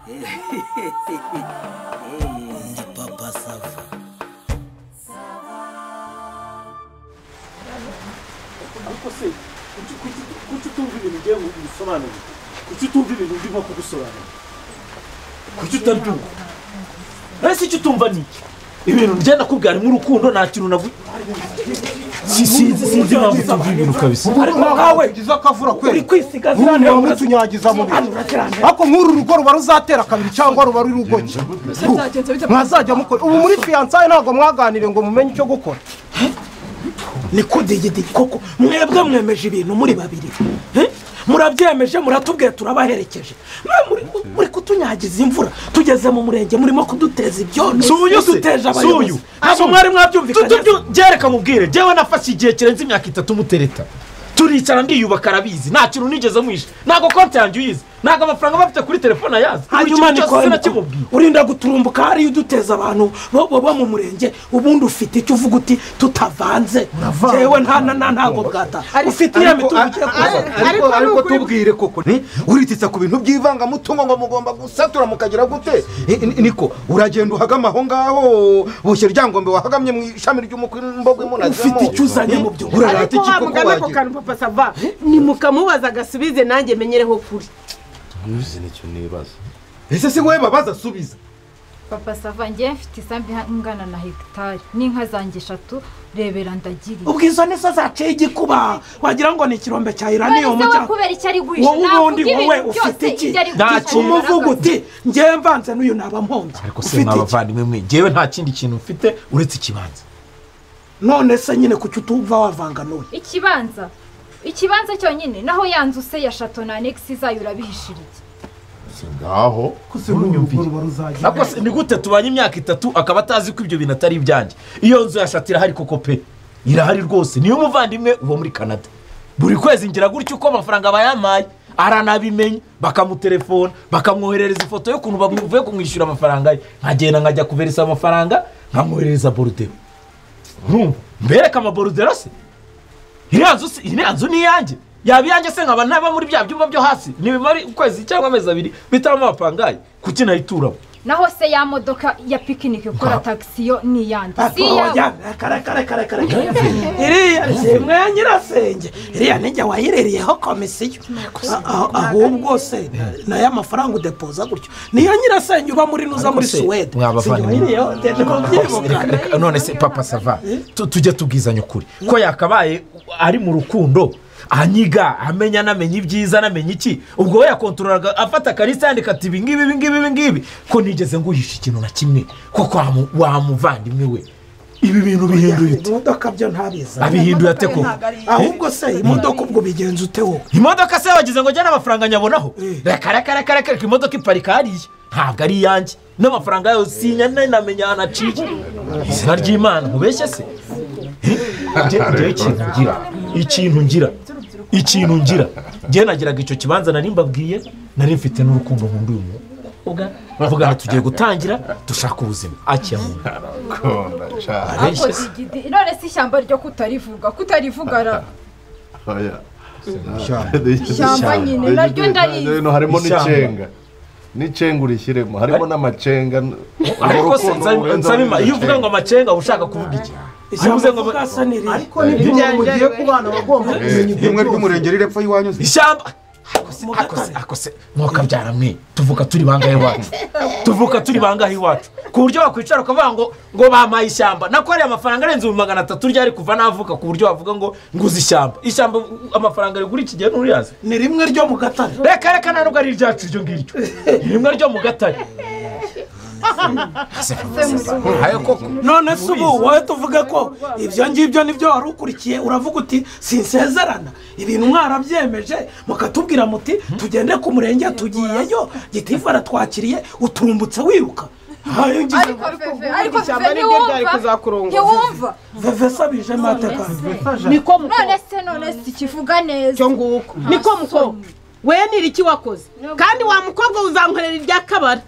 Ndi papa Sava. Ariko se kuki utumva ibintu ngiye gusobanura? Kuki utumva ibintu ndimo kugusobanura? Kuki utabyumva? Ese icyo utumva ni iki? Ibintu ngenda kubwira mu rukundo nta kintu navuye. Sinzi impamvu utumva ibintu kabisa. Ariko nawe ugize akavura kweli. Kwisiga zirane mu tunyagiza mu bintu. Ako nkuru rugo ruba ruzatera kabiri cyangwa ruba ruri rugo. Mwazajya mukora. Ubu muri fiançailles ntago mwaganire ngo mumenye icyo gukora. Niko digidi koko mwebwe mwemeje ibintu muri babiri. Murabyemeje muratubwiye turabaherekeje. Muri kutunyagiza imvura tugeze mu murenge murimo kuduteza ibyondo. Duteje abayobozi. Ntabwo mwari mwabyumvikanye. Gereka mubwire jewe nafashe igihe kirenze imyaka 3 mutereta. Turicara ndiyubaka arabizi nta kintu nigeze mwisha. Ntago konti yanjye uyizi. Ntago amafaranga bafite kuri telefone yazi. Hanyuma niko urinda guturumbuka hari uduteza abantu bo mu murenge ubundi ufite icyo uvuga uti tutavanze. Jewe ntago bwata. Ufite iya mitubuke ariko tubwire koko urititsa ku bintu by'ivanga mutungo ngo mugomba gusatura mukagira gute niko uragenda uhagama aho ngaho boshye ryangombe wahagamye mu ishami ry'umukwimbogo munazemo. Ufite icyo uzanye mu byo. Urarata iki koko waje papa Sava ni mukamubaza gasubize nanjye menyereho kuri. Nuzi nicyo nibaza. Ese se wewe babaza subiza. Papa Sava ngiye mfite isambi ingana na hectare n'inka zanjye 3 rebera ndagiri. Ubwizo neza zaciye igikuba wagira ngo ni ikirombe cya uranium cyangwa kubera icyari guhisha navuga wowe ufite iki umuvuga uti ngiye mvanze n'uyu naba mpombye. Ariko se n'abavandimwe mwe ngewe nta kindi kintu mfite uretse ikibanza. None se nyine kuki utumva wavanga none ikibanza cyonyine naho yanzu se ya Chateau na Annex zayo urabihishiriye. Ngaho Ako se ni gute tubanye imyaka 3 akaba atazi ko ibyo bintu atari ibyanjye. Iyo nzu yashatira hari koko pe irahari rwose niyo muvandimwe uwo muri Canada. Buri kwezi ngira gutyo uko amafaranga bayamaye aranabimenya bakamutelefona bakamwoherereza ifoto yo kuntu bamuvuye kumwishyura amafaranga ye nkagenda nkajya kuverisa amafaranga nkamwoherereza borudero. Mbereka amaborudero se Inyanzu ni yanjye yabi yanjye se nkaba naba muri bya byumba byo hasi nibimari ukwezi cyangwa amezi 2 bitaramo apangaye kuki nayituramo. Naho se ya modoka ya picnic ukora taxi yo ni yandi si ya kare iriya semwe nyirasenge iriya nijya wayireriyeho komisiyo ahubwo se nayo amafaranga udepoza gutyo niyo nyirasenge uba muri nuza muri Sweden. None se papa Sava tujye tubwizanya ukuri ko yakabaye ari mu rukundo anyiga amenya namenye ibyiza namenye iki ubwo we yakontroraga afata karisa yandika ati ibingibi ko nigeze nguhisha ikintu na kimwe ko wamuvandimwe we ibi bintu bihinduye ute imodoka byo ntabiza abihinduye ate ko ahubwo se imodoka ubwo bigenze ute wo imodoka se wagize ngo jyana amafaranga nyabonaho reka imodoka iparika hariya ntabwo ari yanjye n'amafaranga yayo sinya namenya anaciye izina ry'Imana mubeshye se ikintu ngira ngiye nagiraga icyo kibanza nari mbabwiye nari mfite n'urukundo nkunda uyu mukobwa bavuga tugiye gutangira dushaka ubuzima akiyamura none se ishyamba ryo kutarivuga ra ishyamba nyine naryo ndarizi no harimo n'icenga urishyiremo harimo n'amacenga ariko nsabima iyo uvuga ngo amacenga ushaka kuvuga iki ishyamba ngo bwasanire ariko nibyo mugiye kubana bagomba kumenya ibyumwe ry'umurenge rirepfo yiwanyu ishyamba akose mwoka byaramwe tuvuka turi bangahe iwacu ku buryo bakwicara ukavuga ngo bamaye ishyamba nakoreye amafaranga arenze 300 ryari kuva navuka ku buryo bavuga ngo nguze ishyamba amafaranga rigura iki gihe n'uriyazi ni rimwe ryo mu Gatare reka ntabwo ari ryacu ryo ngiryo rimwe ryo mu Gatare none se ubu wowe tuvuge ko ibyo ngibyo nibyo wari ukurikiye uravuga uti sinsezerana ibintu mwarabyemeje mukatubwira muti tugende ku murenge tugiyeyo gitifu aratwakiriye uturumbutse wiruka ariko ishyamba niryo ryari kuzakurongoza veve sabije mateka niko none se kivuga neza cyo nguko niko muko we niriki wakoze kandi wa mukobwa uzankorera irya kabara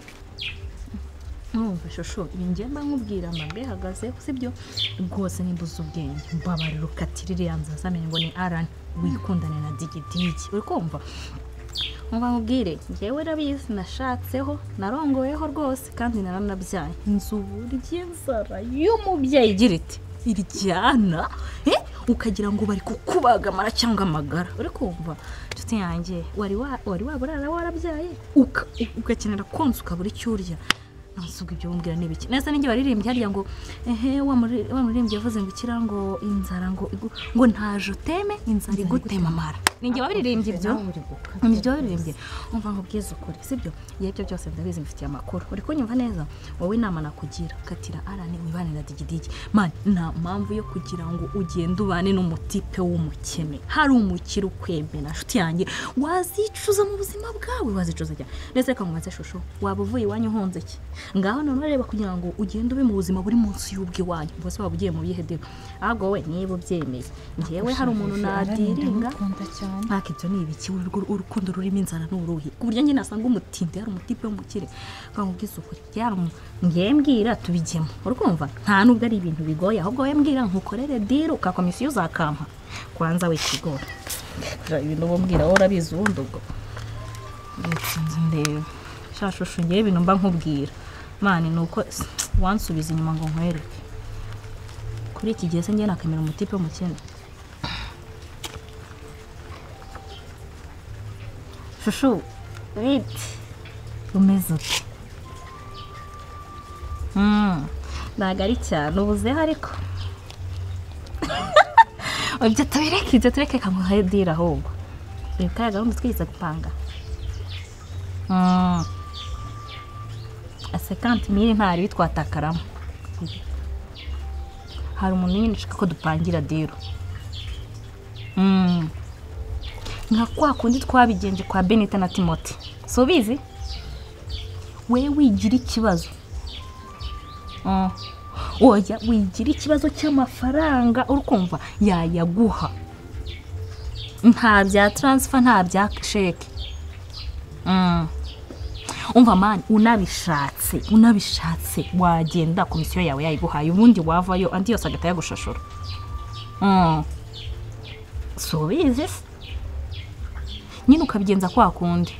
shosho ibingemba nkubwira mbe hagaze sibyo rwose nimbuza ubwenge mbabarira ukatirire yanza zamenye ngo ni Aran wikundane na digidigi uri kumva nkubwire njyewe rabizi nashatseho narongoyeho rwose kandi naranabyaye inzu burya inzara y'umubyeyi igira iti iryana ukagira ngo bari kukubaga amara cyangwa amagara uri kumva nshuti yanjye wari waburara warabyaye ugakenera konsa ukabura icyo urya nasuga ibyo bumbwira n'ibiki neza ninjye waririmbye harya ngo wa muririmbye yavuze ngo ikirango inzara ngo ntajo teme inzara igutema amara ninjye wabiririmbye ibyo waririmbye umva ngo bwiza ukuri sibyo yebyo byose ndabizi mfitiye amakuru uri kunyumva neza wowe inama nakugira katira arane wibane na digidigi man nta mpamvu yo kugira ngo ugende ubane n'umutipe w'umukene hari umukire ukwemera nshuti yanjye wazicuza mu buzima bwawe wazicuza cyane nese kamubaze shusho waba uvuye iwanyu uhonze iki ngaho none reba kugira ngo ugende ube mu buzima buri munsi y'ubwe wanyu bose babugiye mu bihedero ahubwo we niba ubyemeye ngewe hari umuntu nadiringa ibyo ni ibiki urukundo rurimo inzara n'uruhi ku buryo njye nasanga umutinde hari umutipe w'umukire kamubwiza ukuri mbwira tubijyemo urukumva nta nubwo ari ibintu bigoye ahubwo we mbwira nkukorere diro ka komisiyo uzakampa kwanza we kigora ibintu bombwira wowe urabizi ubundi ubwo ndebe shashushu ngewe ibintu mba nkubwira mani nuko wansubiza inyuma ngo nkwereke kuri iki gihe se njye nakamera umutipe w'umukene shushu witi umeze ute ntabwo ari cyane ubuzeho ariko ibyo tureke kamuhaye dira ahubwo kaya gahunda twigize gupanga asekanti miri ntari bitwatakaramo hari umuntu nyine ushaka ko dupangira diro nka kwa kundi twabigenje kwa Benita na Timothy so bizi we wigira ikibazo oya wigira ikibazo cy'amafaranga urukumva yayaguha nta bya transfer nta bya sheke umva mani unabishatse wagenda komisiyo yawe yayiguhaye ubundi wavayo andi yose agata yagushashura so bizi nyine ukabigenza kwa kundi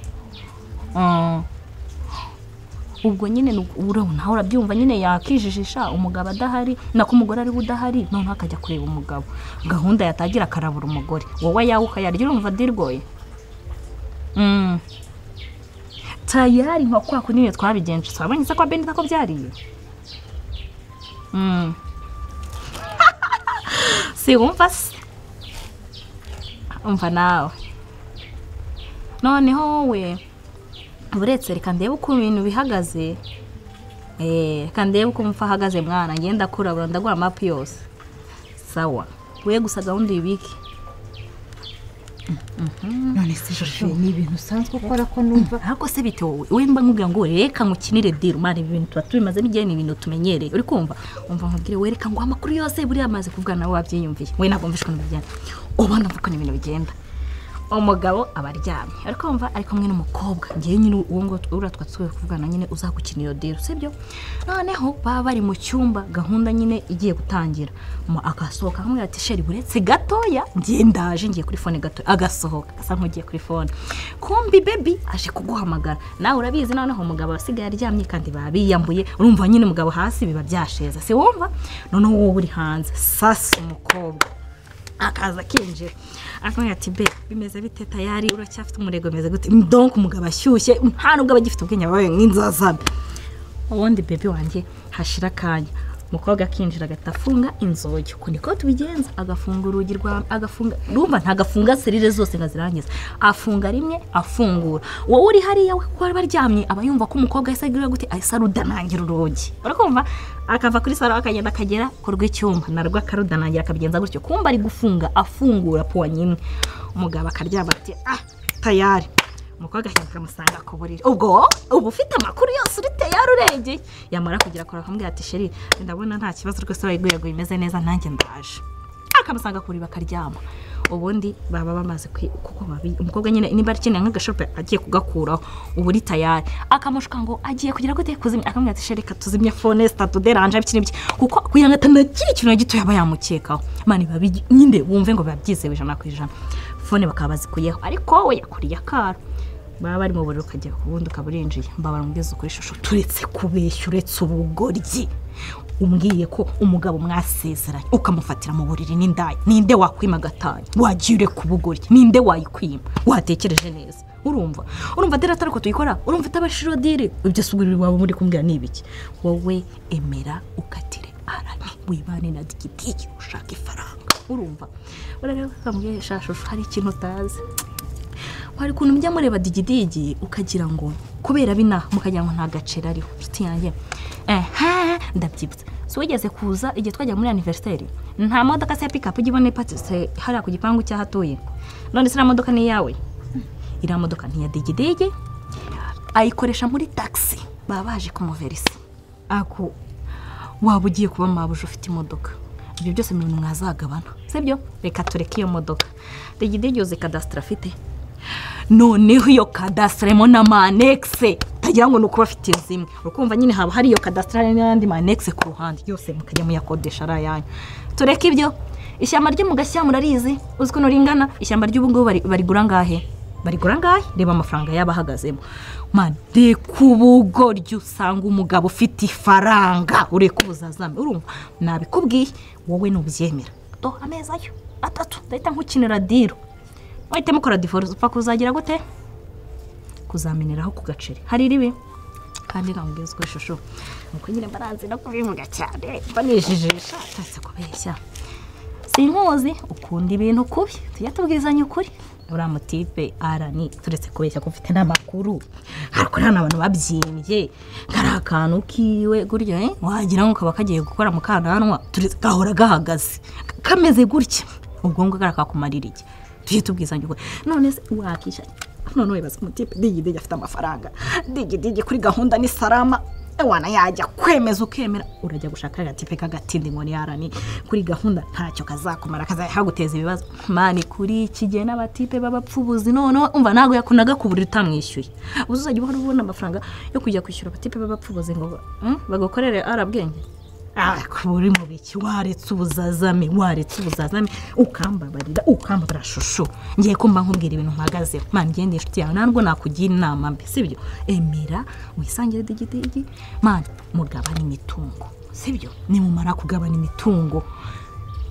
ubwo nyine urabona urabyumva nyine yakijijisha umugabo adahari nako umugore ari budahari none akajya kureba umugabo gahunda yatagira karabura umugore wowe yawe ukayarya urumva dirgoye tayari nka kwa kundi twabigenje twabonye se kwa Benita ko byariye si umva nawe noneho we buretse reka ndebe uko ibintu bihagaze reka ndebe uko mfa hagaze mwana ngenda kurabura ndagura map yose sawa we gusa gahunda y'ibiki none se shusho ni ibintu usanzwe ukora ko numva ariko se bite wowe wemba nkubwira ngo reka ngukinire diro mari ibintu tuba tubimaze n'igihe ni ibintu tumenyereye uri kumva umva nkubwire wereka ngo amakuru yose buri amaze kuvugana nawe wabyiyumviye we ntabwo mvishwe n'ibijyana ubona mvuka n'ibintu bigenda umugabo abaryamye ariko umva ari kumwe n'umukobwa ngiye nyine uwo ngo uratwa twe kuvugana nyine uzagukina iyo diro sibyo noneho baba bari mu cyumba gahunda nyine igiye gutangira agasohoka hamwe ati sheri buretse gatoya ngiye ndaje ngiye kuri phone gato agasohoka asa nkugiye kuri phone kumbi baby aje kuguhamagara nawe urabizi noneho umugabo asigaye aryamye kandi babiyambuye urumva nyine umugabo hasi biba byasheza se wumva noneho wowe uri hanze sasa umukobwa akaza kinjira akamenya ati be bimeze bite tayari uracyafite umurego meze gute donc umugabo ashyushye nta nubwo abagifite ubwenge bawe nk'inzazabe ubundi bebe wanjye hashira kanya umukobwa akinjira agatafunga inzogi uko niko tubigenza agafunga urugi agafunga rumva ntagafunga serire zose ngazirangiza afunga rimwe afungura wowe uri hariya we ko baryamye aba yumva ko umukobwa yasagira gute asarudanangira urugi urakumva akava kuri saro akagenda akagera ku rw'icyumba narwo akarudanangira akabigenza gutyo kumba ari gufunga afungura po nyine umugabo akaryama ati tayari umukobwa akamusanga ku buriri ubwo ubu ufite amakuru yose uri tayari urengeye yamara kugira akora akamubwira ati sheri ndabona nta kibazo rwose wayiguyaguye imeze neza nanjye ndaje akamusanga kuri bakaryama ubundi baba bamaze kuko umukobwa nyine niba akeneye nk'agashope agiye kugakuraho ubu uri tayari akamushika ngo agiye kugira gute kuzimya akamubwira ati sheri katuzimya phone statu deranje ibiki kuko kuyanga tanagira ikintu gito yaba yamukekaho mani babi nyinde wumve ngo babyizewe 100% phone bakaba bazikuyeho ariko we yakuriye akara baba bari mu buriro ukajya ubundi ukaburinjiye mbabara mubwiza ukuri shusho turetse kubeshya uretse ubugoryi umbwiye ko umugabo mwasezeranye ukamufatira mu buriri n'indaya ninde wakwima gatanya wagire kubugoryi ninde wayikwima watekereje neza urumva dera atari ko tuyikora urumva itabashiro dire ibyo sugurira waba muri kumbwira nibiki wowe emera ukatire arani wibane na digitiki ushaka ifaranga urumva rero kambwiye shasho hari ikintu utazi wari kuntu mujya mureba digidigi ukagira ngo kubera bina mukagira ngo nta gacera ariho nshuti yanjye ndabyibutse so wigeze kuza igihe twajya muri anniversaire nta modoka se pick up ugibone patise hari ku gipangu cyahatuye none se modoka ni yawe ira modoka ntiya digidigi ayikoresha muri taxi babaje kumuverisa ako waba ugiye kuba mabuje ufite imodoka ibyo byose mu mwazagabana sibyo reka tureke iyo modoka digidigi uzi cadastre afite noneho iyo cadastre mo na manexe tagira ngo nuko bafite zimwe urukumva nyine haba hari iyo cadastre n'andi manexe ku ruhande yose mukajya muyakodesha arayanyu tureke ibyo ishyamba ryo mugasya murarizi uziko noringana ishyamba ry'ubungu barigura ngahe reba amafaranga yabahagazemo man de kubugoryo usanga umugabo ufite ifaranga ureka ubuzazame urumva nabikubwiye wowe nubyemera to ameza yo atatu ndahita nkukinira diro wahite mukora divorce upfa kuzagira gute kuzameneraho ku gaceri hari ribi kandi nambwiza ko shusho nuko nyine baranze no kubivuga cyane banijijisha atase kubeshya sinkuzi ukunda ibintu kubi tujya tubwizanya ukuri uramutipe arani turetse kubeshya ko ufite n'amakuru ariko nta abantu babyimbye karakantu kiwe gurya wagira ngo kaba kagiye gukora mu kananwa turetse gahora gahagaze kameze gutya ubwongo karakakumarira iki tujye tubwizanya ukuri none se wakisha none webaza umutipe digidigi afite amafaranga digidigi kuri gahunda ni salama wana yajya kwemeza ukemera urajya gushaka agatipe kagatindi ngo ni arani kuri gahunda ntacyo kazakumara kazahaguteza ibibazo mani kuri kigiye n'abatipe babapfubuzi none umva nago yakunaga kuburira utamwishyuye uzajya ubona amafaranga yo kujya kwishyura abatipe babapfubuzi ngo bagokorere arabwenge kuburi mu biki waretse ubuzazame ukambabarira shusho ngiye kumba nkubwira ibintu mpagazeho man ngende inshuti yawe ntabwo nakugira inama mbi sibyo emera wisangire digidigi man mugabane imitungo sibyo nimumara kugabana imitungo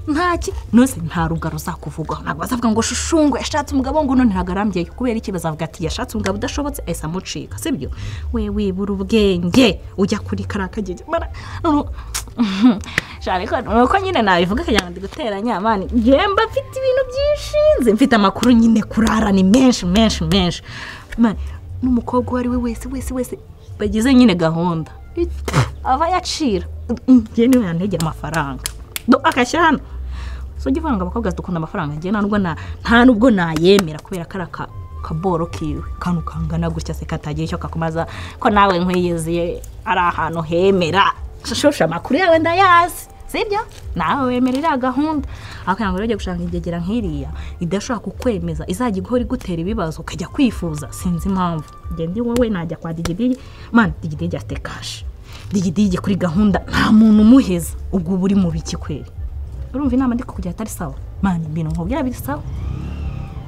ntaki nose nta rugaro zakuvugwa ntabwo bazavuga ngo shushungu yashatse umugabo ngo none ntagarambye kubera iki bazavuga ati yashatse umugabo udashobotse esa mucika sibyo we wibura ubwenge ujya kuri karakagege Sharika nuko nyine nabivuga kajyanga ndiguteranya amani ngemba mfite ibintu byinshi mfite amakuru nyine kurara ni menshi man n'umukobwa wari we wese bagize nyine gahunda aba yacira ngiye niwe yantegera amafaranga do akashyana so givanga abakobwa dukunda amafaranga ngiye nta nubwo nayemera kubera karaka kaboro kiwe kanu kangana gutya se katagira icyo kakumaza ko nawe nkwiyiziye ari ahantu hemera shosha makuru yawe ndayazi sibyo nawe wemerera gahunda akanga rero gushaka ingegera nkiriya idashaka kukwemeza izajya guhora igutera ibibazo ukajya kwifuza sinzi impamvu ngende wowe najya kwa digidigi man digidigi afite cash digidigi kuri gahunda nta muntu umuheza ubwo buri mu biki kweri urumva inama ndiko kujya atari sawa man ibintu nkubwira biri sawa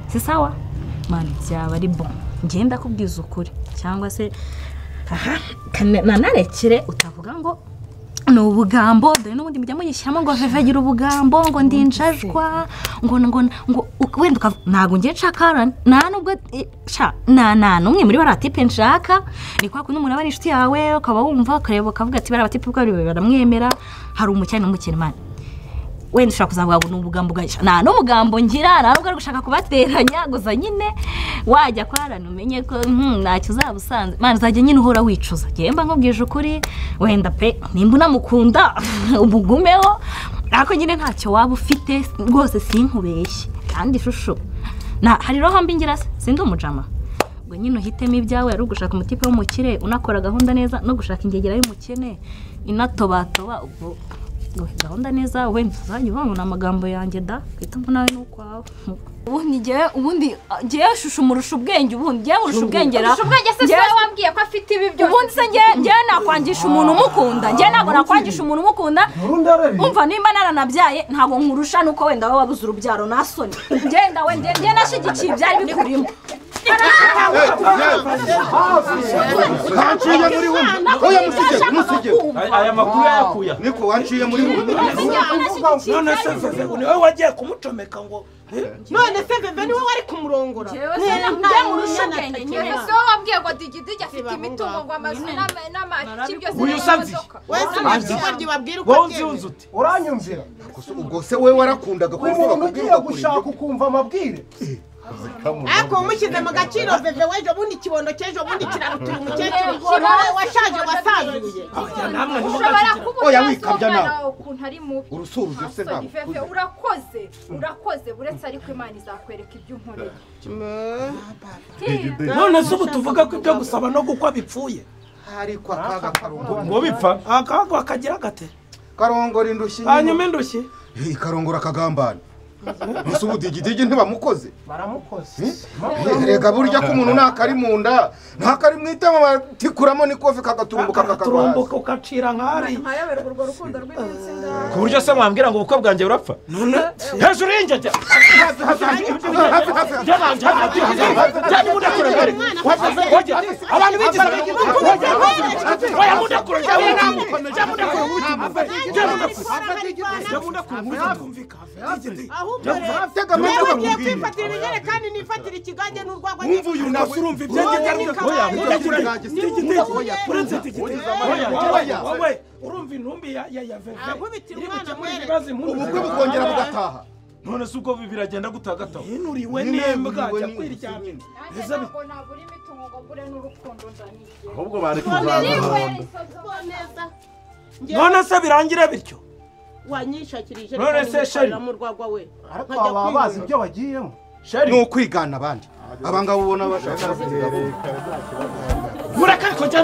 si sawa man byaba ari bon ngenda kubwiza ukuri cyangwa se narekere utavuga ngo no ubugambo dore n'ubundi mujya muyishyiramo ngo vevagira ubugambo ngo ndinjajwa ngo wenda ntago ngiye nshaka nta nubwo nta n'umwe muri baratipe nshaka ni kwa kundi umuntu aba ari inshuti yawe ukaba wumva ukareba ukavuga ati bari abatipe bwari baramwemera hari umukene n'umukene mani wenda ushaka kuzavuga ngo n'ubugambo bwaje nta n'ubugambo ngira nta nubwo ari gushaka kubateranya gusa nyine wajya kwarana umenye ko ntacyo uzabusanze mani uzajya nyine uhora wicuza gemba nkubwije ukuri wenda pe nimba unamukunda ubugumeho ariko nyine ntacyo waba ufite rwose sinkubeshye kandi shusho hari roho mbi ngira sindi umujama ngo nyine uhitemo ibyawe ari ugushaka umutipe w'umukire unakora gahunda neza no gushaka ingegera y'umukene inatobatoba ubwo gahunda neza wenda uzajya ubona n'amagambo yanjye da kwita mbona n'ukwawe ubundi ngiye shusho umurusha ubwenge ubundi ngiye urusha ubwengera se se wambwiye ko afite ibi byose ubundi se ngiye nakwangisha umuntu umukunda ngiye ntabwo nakwangisha umuntu umukunda umva nimba naranabyaye ntabwo nkurusha nuko wenda wowe wabuze urubyaro nasoni ngenda we ngiye nashigikiye ibyari bikurimo wanciye muri bumwe oya musige aya makuru yayakuya niko wanciye muri bumwe none se veve ni wowe wagiye kumucomeka ngo none se veve ni wowe wari kumurongora ese wowe wabwiye ngo digidigi afite imitungo ngo amazu n'amaki byose uyu usanze wese ntabwo wabwira uko wowe unzi ute uranyumvira ubwo se wowe warakundaga umuntu ugiye gushaka ukumva amabwire ariko umushyize mu gaciro veve w'ejo bundi ikibondo cy'ejo bundi kirarutura umukecuru washaje wasazuye ushobora oya kuba wikabya nawe ukuntu ari mubi urusuru byose ntabwo veve urakoze buretse ariko imana izakwereka ibyo unkoreye none se ubu tuvuga ko ibyo gusaba no gukwa bipfuye ariko akaga karongora ngo bipfa akaga kagira gate karongora indushyi hanyuma indushyi karongora akagambana ese ubu digidigi ntibamukoze baramukoze rega burya ko umuntu ntakari mu nda ntakari mu itama batikuramo n'ikofi kagaturumbuka turumbuka ukacira nk'ari ku buryo se mwambwira ngo ubukwe bwanjye burapfa hejuru y'injya abantu bigize oya mudakura ahubwo ugiye kwifatira ibijerekani nifatira ikigage n'urwagwa wumva uyu nawe urumva ibyo wowe urumva intumbi ya veve ubukwe bukongera bugataha none se ubwo biragenda gutagataho yinuriwe n'imbwa jya kwiryamira ntabwo nabura imitungo ngo mbure n'urukundo ndanije ahubwo bari none se birangire bityo wanyishakirije none se sheri urwagwa we ariko baba bazi ibyo bagiyemo ni ukwigana abandi abangaba ubona bashaka murakako jya